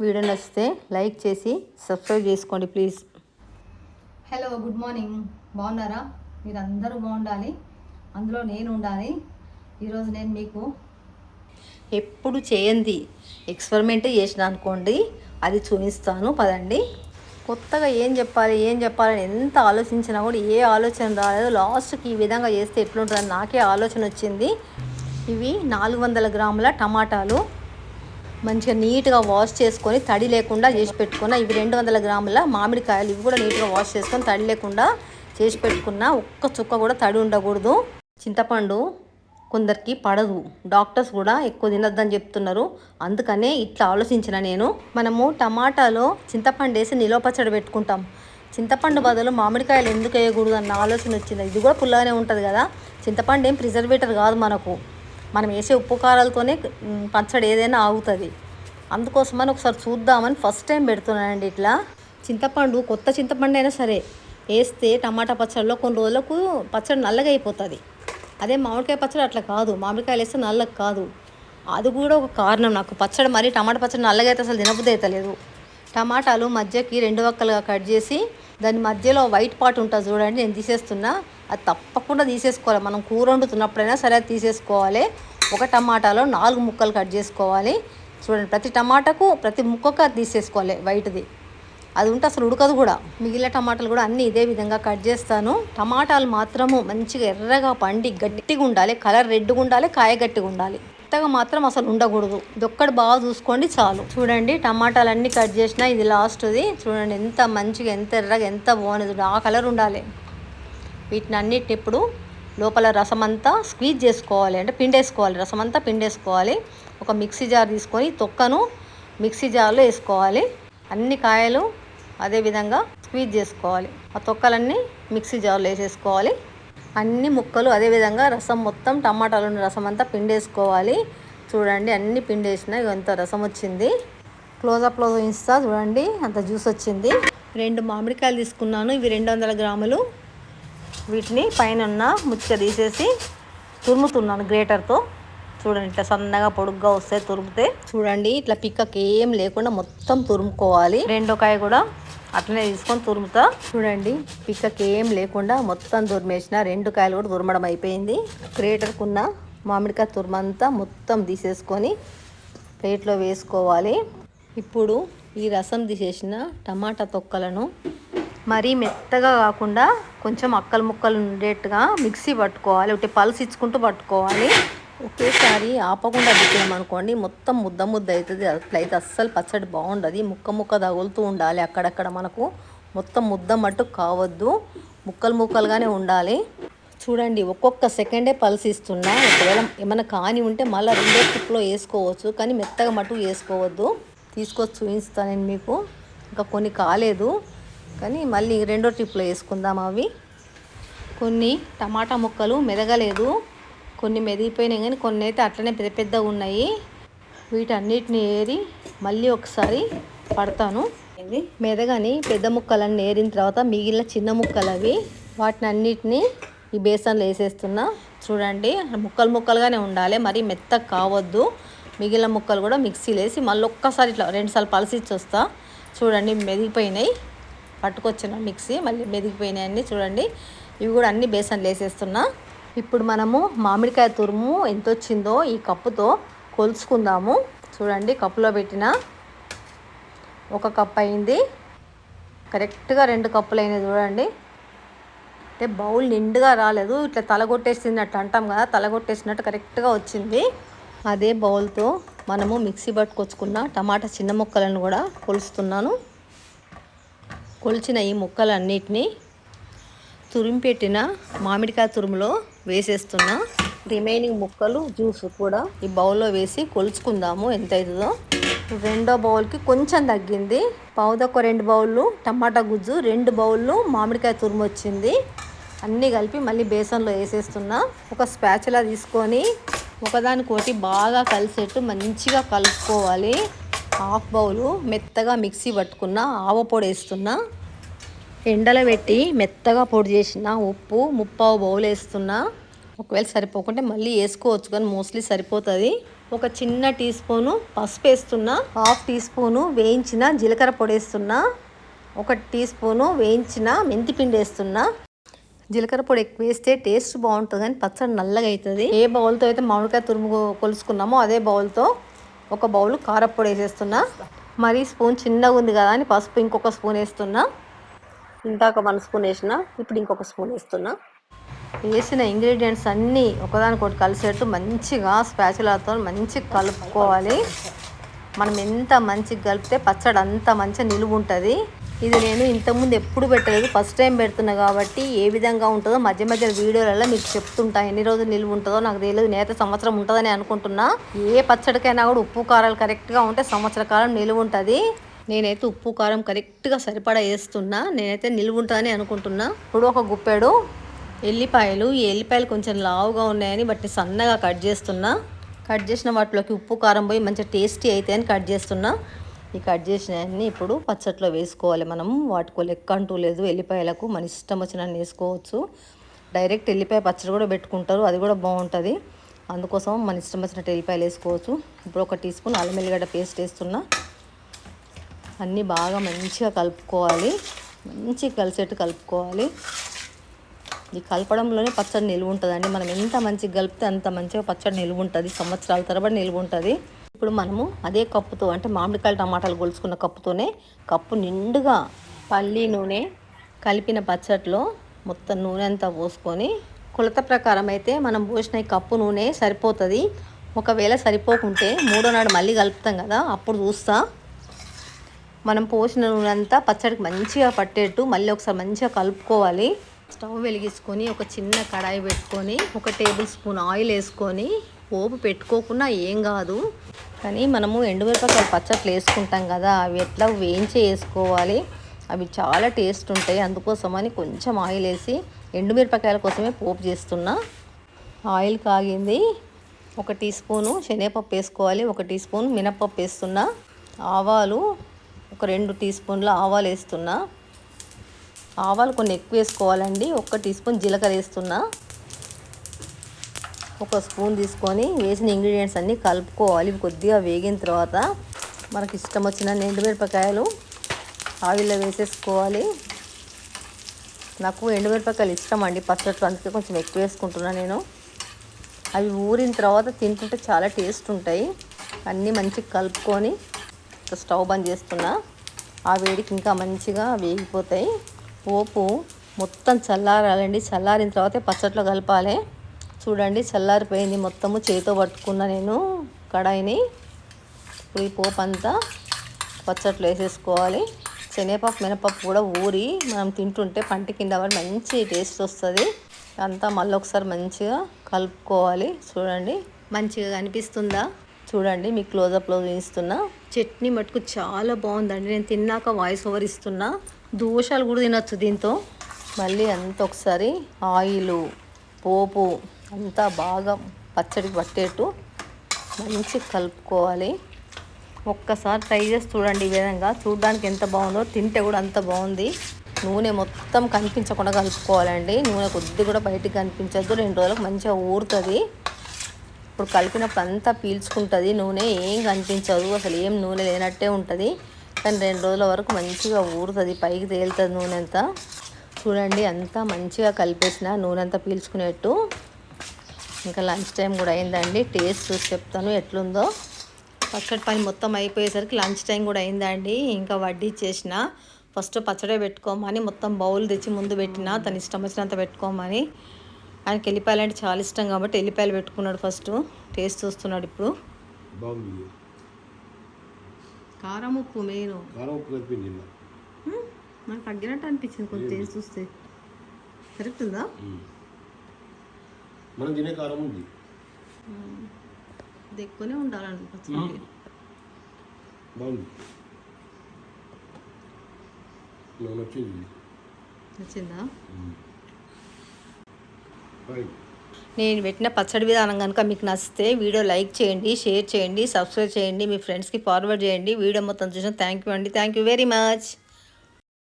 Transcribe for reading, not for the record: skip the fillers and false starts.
Video నచ్చితే like చేసి subscribe చేసుకోండి ప్లీజ్. Hello, good morning. బాగున్నారా? మీరు అందరూ బాగుండాలి, అందులో నేను ఉండాలి. ఈరోజు నేను మీకు ఎప్పుడు చేయండి ఎక్స్పెరిమెంట్ చేసిన అనుకోండి, అది చూపిస్తాను పదండి. కొత్తగా ఏం చెప్పాలని ఎంత ఆలోచించినా కూడా ఏ ఆలోచన రాలేదు. లాస్ట్కి ఈ విధంగా చేస్తే ఎట్లుంటుందని నాకే ఆలోచన వచ్చింది. ఇవి 400 గ్రాముల టమాటాలు మంచిగా నీట్గా వాష్ చేసుకొని తడి లేకుండా చేసి పెట్టుకున్న. ఇవి 200 గ్రాముల మామిడికాయలు, ఇవి కూడా నీట్గా వాష్ చేసుకొని తడి లేకుండా చేసి పెట్టుకున్న. ఒక్క చుక్క కూడా తడి ఉండకూడదు. చింతపండు కొందరికి పడదు, డాక్టర్స్ కూడా ఎక్కువ తినొద్దని చెప్తున్నారు. అందుకనే ఇట్లా ఆలోచించిన నేను. మనము టమాటాలో చింతపండు వేసి నిలవ పచ్చడి పెట్టుకుంటాం. చింతపండు బదులు మామిడికాయలు ఎందుకు వేయకూడదు అన్న ఆలోచన వచ్చింది. ఇది కూడా పుల్లగానే ఉంటుంది కదా. చింతపండు ఏం ప్రిజర్వేటర్ కాదు మనకు. మనం వేసే ఉప్పు కారాలతోనే పచ్చడి ఏదైనా ఆగుతుంది. అందుకోసమని ఒకసారి చూద్దామని ఫస్ట్ టైం పెడుతున్నానండి. ఇట్లా చింతపండు, కొత్త చింతపండు అయినా సరే వేస్తే టమాటా పచ్చడిలో కొన్ని రోజులకు పచ్చడి నల్లగా అయిపోతుంది. అదే మామిడికాయ పచ్చడి అట్లా కాదు, మామిడికాయలు వేస్తే నల్లగా కాదు. అది కూడా ఒక కారణం నాకు. పచ్చడి మరి టమాటా పచ్చడి నల్లగా అయితే అసలు తినబుద్ధి అవుతలేదు. టమాటాలు మధ్యకి 2 వక్కలుగా కట్ చేసి దాని మధ్యలో వైట్ పార్ట్ ఉంటుంది చూడండి, నేను తీసేస్తున్నా. అది తప్పకుండా తీసేసుకోవాలి. మనం కూర వండుతున్నప్పుడైనా సరే అది తీసేసుకోవాలి. ఒక టమాటాలో 4 ముక్కలు కట్ చేసుకోవాలి. చూడండి, ప్రతి టమాటాకు ప్రతి ముక్కకు అది తీసేసుకోవాలి వైట్ది. అది ఉంటే అసలు ఉడకదు కూడా. మిగిలిన టమాటాలు కూడా అన్నీ ఇదే విధంగా కట్ చేస్తాను. టమాటాలు మాత్రము మంచిగా ఎర్రగా పండి గట్టిగా ఉండాలి. కలర్ రెడ్గా ఉండాలి, కాయ గట్టిగా ఉండాలి. మెత్తగా మాత్రం అసలు ఉండకూడదు. ఇది ఒక్కటి బాగా చూసుకోండి చాలు. చూడండి, టమాటాలు అన్నీ కట్ చేసిన. ఇది లాస్ట్ది. చూడండి ఎంత మంచిగా, ఎంత ఎర్రగా, ఎంత బాగుంది. ఆ కలర్ ఉండాలి. వీటిని అన్నిటిని ఇప్పుడు లోపల రసం అంతా స్క్వీజ్ చేసుకోవాలి, అంటే పిండేసుకోవాలి. రసం అంతా పిండేసుకోవాలి. ఒక మిక్సీ జార్ తీసుకొని తొక్కను మిక్సీ జార్లో వేసుకోవాలి. అన్ని కాయలు అదేవిధంగా స్క్వీజ్ చేసుకోవాలి. ఆ తొక్కలన్నీ మిక్సీ జార్లో వేసేసుకోవాలి. అన్ని ముక్కలు అదేవిధంగా రసం మొత్తం టమాటాలోని రసం అంతా పిండేసుకోవాలి. చూడండి, అన్ని పిండేసిన ఎంత రసం వచ్చింది. క్లోజప్లో చూపిస్తా చూడండి, అంత జ్యూస్ వచ్చింది. 2 మామిడికాయలు తీసుకున్నాను. ఇవి 200 గ్రాములు. వీటిని పైన ఉన్న ముచ్చ తీసేసి తురుముతున్నాను గ్రేటర్తో. చూడండి, ఇట్లా సన్నగా పొడుగ్గా వస్తాయి తురిమితే. చూడండి, ఇట్లా పిక్కకి ఏం లేకుండా మొత్తం తురుముకోవాలి. 2 కాయ కూడా అట్లనే తీసుకొని తురుముతా. చూడండి, పిక్కకి ఏం లేకుండా మొత్తం తురిమేసిన. 2 కాయలు కూడా తురమడం అయిపోయింది. గ్రేటర్కున్న మామిడికాయ తురుమంతా మొత్తం తీసేసుకొని ప్లేట్లో వేసుకోవాలి. ఇప్పుడు ఈ రసం తీసేసిన టమాటా తొక్కలను మరీ మెత్తగా కాకుండా కొంచెం అక్కలు ముక్కలు ఉండేట్టుగా మిక్సీ పట్టుకోవాలి. ఒకటి పల్స్ ఇచ్చుకుంటూ పట్టుకోవాలి. ఒకేసారి ఆపకుండా దిద్దామనుకోండి మొత్తం ముద్ద ముద్ద అవుతుంది. అట్లయితే అస్సలు పచ్చడి బాగుండదు. ముక్క ముక్క తగులుతూ ఉండాలి. అక్కడక్కడ మనకు మొత్తం ముద్ద మట్టు కావద్దు, ముక్కలు ముక్కలుగానే ఉండాలి. చూడండి, ఒక్కొక్క సెకండే పల్స్ ఇస్తున్నా. ఒకవేళ ఏమైనా కాని ఉంటే మళ్ళీ 2 ట్రిప్లో వేసుకోవచ్చు, కానీ మెత్తగా మట్టు వేసుకోవద్దు. తీసుకొచ్చి చూపిస్తాను నేను మీకు. ఇంకా కొన్ని కాలేదు, కానీ మళ్ళీ 2వ ట్రిప్లో వేసుకుందాం. అవి కొన్ని టమాటా ముక్కలు మెదగలేదు, కొన్ని మెదిగిపోయినాయి, కానీ కొన్ని అయితే అట్లనే పెద్ద పెద్దగా ఉన్నాయి. వీటన్నిటిని ఏరి మళ్ళీ ఒకసారి పడతాను. మెదగని పెద్ద ముక్కలన్నీ ఏరిన తర్వాత మిగిలిన చిన్న ముక్కలు అవి, వాటిని అన్నిటినీ ఈ బేసన్లో వేసేస్తున్నా. చూడండి, ముక్కలు ముక్కలుగానే ఉండాలి, మరీ మెత్తగా కావద్దు. మిగిలిన ముక్కలు కూడా మిక్సీలో వేసి మళ్ళీ ఒక్కసారి ఇట్లా 2 సార్లు పలసిచ్చి వస్తా. చూడండి, మెదిగిపోయినాయి. పట్టుకొచ్చిన మిక్సీ మళ్ళీ మెదిగిపోయినాయి అన్నీ. చూడండి, ఇవి కూడా అన్ని బేసన్లు వేసేస్తున్నా. ఇప్పుడు మనము మామిడికాయ తురుము ఎంత వచ్చిందో ఈ కప్పుతో కొలుచుకుందాము. చూడండి, కప్పులో పెట్టిన 1 కప్ అయింది. కరెక్ట్గా 2 కప్పులు అయినాయి. చూడండి, అంటే బౌల్ నిండుగా రాలేదు. ఇట్లా తలగొట్టేసినట్టు అంటాం కదా, తలగొట్టేసినట్టు కరెక్ట్గా వచ్చింది. అదే బౌల్తో మనము మిక్సీ పట్టుకొచ్చుకున్న టమాటా చిన్న ముక్కలను కూడా కొలుస్తున్నాను. కొలిచిన ఈ ముక్కలన్నిటినీ తురిమిపెట్టిన మామిడికాయ తురుములో వేసేస్తున్నా. రిమైనింగ్ ముక్కలు జ్యూస్ కూడా ఈ బౌల్లో వేసి కొలుచుకుందాము ఎంత అవుతుందో. 2వ బౌల్కి కొంచెం తగ్గింది. పావుదొక్క 2 బౌళ్ళు టమాటా గుజ్జు, 2 బౌళ్ళు మామిడికాయ తురుము వచ్చింది. అన్నీ కలిపి మళ్ళీ బేసన్లో వేసేస్తున్నా. ఒక స్పాచులా తీసుకొని ఒకదానికోటి బాగా కలిసేట్టు మంచిగా కలుపుకోవాలి. 1/2 బౌలు మెత్తగా మిక్సీ పట్టుకున్న ఆవపొడి వేస్తున్నా. ఎండలో పెట్టి మెత్తగా పొడి చేసిన ఉప్పు 3/4 బౌల్ వేస్తున్నా. ఒకవేళ సరిపోకుంటే మళ్ళీ వేసుకోవచ్చు, కానీ మోస్ట్లీ సరిపోతుంది. ఒక చిన్న టీ స్పూను పసుపు వేస్తున్నా, 1/2 టీ స్పూను వేయించిన జీలకర్ర పొడి వేస్తున్నా, 1 టీ స్పూను వేయించిన మెంతిపిండి వేస్తున్నా. జీలకర్ర పొడి ఎక్కువ వేస్తే టేస్ట్ బాగుంటుంది కానీ పచ్చడి నల్లగా అవుతుంది. ఏ బౌల్తో అయితే మామిడికాయ తురుము కొలుసుకున్నామో అదే బౌల్తో 1 బౌల్ కారపొడి వేసేస్తున్నా. మరీ స్పూన్ చిన్నగా ఉంది కదా అని పసుపు ఇంకొక స్పూన్ వేస్తున్నా. ఇందాక 1 స్పూన్ వేసిన, ఇప్పుడు ఇంకొక స్పూన్ వేస్తున్నా. వేసిన ఇంగ్రీడియంట్స్ అన్నీ ఒకదానికొకటి కలిసేట్టు మంచిగా స్పాచులాతో మంచిగా కలుపుకోవాలి. మనం ఎంత మంచిగా కలిపితే పచ్చడి అంత మంచిగా నిలువ ఉంటుంది. ఇది నేను ఇంతకుముందు ఎప్పుడు పెట్టలేదు, ఫస్ట్ టైం పెడుతున్నా కాబట్టి ఏ విధంగా ఉంటుందో మధ్య మధ్య వీడియోలలో మీకు చెప్తుంటా. ఎన్ని రోజులు నిలువ ఉంటుందో నాకు తెలియదు, నేనైతే సంవత్సరం ఉంటుందని అనుకుంటున్నా. ఏ పచ్చడికైనా కూడా ఉప్పు కారాలు కరెక్ట్గా ఉంటే సంవత్సర కాలం నిలువ ఉంటుంది. నేనైతే ఉప్పు కారం కరెక్ట్గా సరిపడా వేస్తున్నా, నేనైతే నిలువ ఉంటుందని అనుకుంటున్నా. ఇప్పుడు ఒక గుప్పెడు ఎల్లిపాయలు, ఈ ఎల్లిపాయలు కొంచెం లావుగా ఉన్నాయని వాటిని సన్నగా కట్ చేస్తున్నా. కట్ చేసిన వాటిలోకి ఉప్పు కారం పోయి మంచిగా టేస్టీ అయితే అని కట్ చేస్తున్నా. ఈ కట్ చేసినవన్నీ ఇప్పుడు పచ్చట్లో వేసుకోవాలి. మనం వాటికో లెక్క అంటూ లేదు, ఎల్లిపాయలకు మన ఇష్టం వచ్చినన్ని వేసుకోవచ్చు. డైరెక్ట్ ఎల్లిపాయ పచ్చడి కూడా పెట్టుకుంటారు, అది కూడా బాగుంటుంది. అందుకోసం మన ఇష్టం వచ్చినట్టు ఎల్లిపాయలు వేసుకోవచ్చు. ఇప్పుడు 1 టీ స్పూన్ అల్లం ఎల్లిగడ్డ పేస్ట్ వేస్తున్నా. అన్నీ బాగా మంచిగా కలుపుకోవాలి, మంచిగా కలిసేట్టు కలుపుకోవాలి. ఈ కలపడంలోనే పచ్చడి నిలువ ఉంటుందండి. మనం ఎంత మంచిగా కలిపితే అంత మంచిగా పచ్చడి నిలువ ఉంటుంది, సంవత్సరాల తరబడి నిలువ ఉంటుంది. ఇప్పుడు మనము అదే కప్పుతో, అంటే మామిడికాయలు టమాటాలు గొలుచుకున్న కప్పుతోనే కప్పు నిండుగా పల్లి నూనె కలిపిన పచ్చట్లో మొత్తం నూనె అంతా పోసుకొని, కొలత ప్రకారం అయితే మనం పోసిన కప్పు నూనె సరిపోతుంది. ఒకవేళ సరిపోకుంటే 3వ నాడు మళ్ళీ కలుపుతాం కదా, అప్పుడు చూస్తా. మనం పోసిన నూనె అంతా పచ్చడికి మంచిగా పట్టేట్టు మళ్ళీ ఒకసారి మంచిగా కలుపుకోవాలి. స్టవ్ వెలిగించుకొని ఒక చిన్న కడాయి పెట్టుకొని 1 టేబుల్ స్పూన్ ఆయిల్ వేసుకొని, పోపు పెట్టుకోకుండా ఏం కాదు కానీ మనము ఎండుమిరపకాయలు పచ్చట్లు వేసుకుంటాం కదా, అవి ఎట్లా వేయించే వేసుకోవాలి. అవి చాలా టేస్ట్ ఉంటాయి. అందుకోసమని కొంచెం ఆయిల్ వేసి ఎండుమిరపకాయల కోసమే పోపు చేస్తున్నా. ఆయిల్ కాగింది. 1 టీ స్పూను శనగపప్పు వేసుకోవాలి, 1 టీ స్పూన్ మినపప్పు వేస్తున్నా. ఆవాలు ఒక 2 టీ స్పూన్ల ఆవాలు వేస్తున్నా. ఆవాలు కొన్ని ఎక్కువ వేసుకోవాలండి. 1 టీ స్పూన్ జీలకర్ర వేస్తున్నా. 1 స్పూన్ తీసుకొని వేసిన ఇంగ్రీడియంట్స్ అన్నీ కలుపుకోవాలి. ఇవి కొద్దిగా వేగిన తర్వాత మనకి ఇష్టం వచ్చిన ఎండుమిరపకాయలు ఆయిల్లో వేసేసుకోవాలి. నాకు ఎండుమిరపకాయలు ఇష్టం అండి పచ్చట్లు, అందుకే కొంచెం ఎక్కువ వేసుకుంటున్నా నేను. అవి ఊరిన తర్వాత తింటుంటే చాలా టేస్ట్ ఉంటాయి. అన్నీ మంచిగా కలుపుకొని స్టవ్ బంద్ చేస్తున్నా. ఆ వేడికి ఇంకా మంచిగా వేగిపోతాయి. పోపు మొత్తం చల్లారాలండి. చల్లారిన తర్వాతే పచ్చట్లో కలపాలి. చూడండి చల్లారిపోయింది మొత్తము, చేతితో పట్టుకున్న నేను కడాయిని. ఇప్పుడు ఈ పోపు అంతా పచ్చట్లో వేసేసుకోవాలి. శనగపప్పు మినపప్పు కూడా ఊరి మనం తింటుంటే పంటి కింద పడి మంచి టేస్ట్ వస్తుంది. అంతా మళ్ళీ ఒకసారి మంచిగా కలుపుకోవాలి. చూడండి మంచిగా కనిపిస్తుందా, చూడండి మీకు క్లోజప్లో చూపిస్తున్నా. చట్నీ మటుకు చాలా బాగుందండి. నేను తిన్నాక వాయిస్ ఓవర్ ఇస్తున్నా. దోశలు కూడా తినచ్చు దీంతో. మళ్ళీ అంతా ఒకసారి ఆయిలు పోపు అంతా బాగా పచ్చడికి పట్టేట్టు మంచి కలుపుకోవాలి. ఒక్కసారి ట్రై చేసి చూడండి. ఈ విధంగా చూడడానికి ఎంత బాగుందో, తింటే కూడా అంత బాగుంది. నూనె మొత్తం కనిపించకుండా కలుపుకోవాలండి. నూనె కొద్ది కూడా బయటికి కనిపించద్దు. 2 రోజులకు మంచిగా ఊరుతుంది. ఇప్పుడు కలిపినప్పుడు అంతా పీల్చుకుంటుంది నూనె, ఏం కనిపించదు, అసలు ఏం నూనె లేనట్టే ఉంటుంది. కానీ 2 రోజుల వరకు మంచిగా ఊరుతుంది, పైకి తేలుతుంది నూనె అంతా. చూడండి అంతా మంచిగా కలిపేసిన నూనె అంతా పీల్చుకునేట్టు. ఇంకా లంచ్ టైం కూడా అయిందండి. టేస్ట్ చూసి చెప్తాను ఎట్లుందో. పచ్చడి పని మొత్తం అయిపోయేసరికి లంచ్ టైం కూడా అయిందండి. ఇంకా వడ్డిచ్చేసిన. ఫస్ట్ పచ్చడే పెట్టుకోమని మొత్తం బౌల్ తెచ్చి ముందు పెట్టిన, తను ఇష్టం వచ్చినంత పెట్టుకోమని. ఆయనకి ఎల్లిపాయలు అంటే చాలా ఇష్టం కాబట్టి ఎల్లిపాయలు పెట్టుకున్నాడు ఫస్ట్. టేస్ట్ చూస్తున్నాడు ఇప్పుడు. కారం ఉప్పు మెయిన్, నాకు తగ్గినట్టు అనిపించింది కొంచెం టేస్ట్ చూస్తే. కరెక్ట్ ఉందా? మనం తినే కారం ఉంది, ఇది ఎక్కువనే ఉండాలనిపించింది. బాగుంది, నచ్చిందా? నేను పెట్టిన పచ్చడి విధానం కనుక మీకు నచ్చితే వీడియో లైక్ చేయండి, షేర్ చేయండి, సబ్స్క్రైబ్ చేయండి, మీ ఫ్రెండ్స్కి ఫార్వర్డ్ చేయండి. వీడియో మొత్తం చూసిన థ్యాంక్ యూ అండి. Thank you very much.